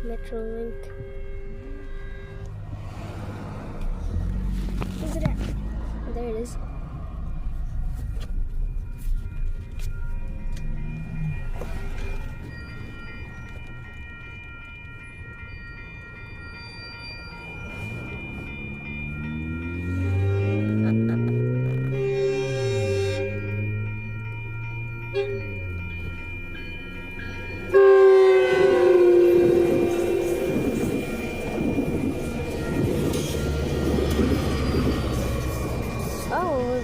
Metrolink. Where's it at? Oh, there it is. Oh,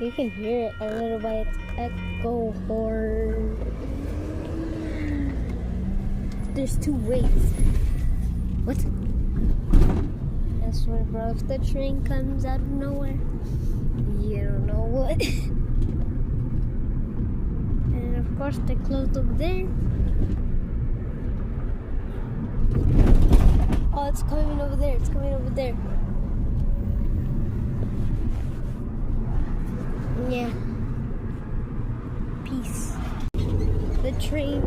you can hear it a little by its echo horn. There's two ways. What? I swear, bro, if the train comes out of nowhere, you don't know what. And of course, they're closed over there. Oh, it's coming over there. It's coming over there. Yeah. Peace. The train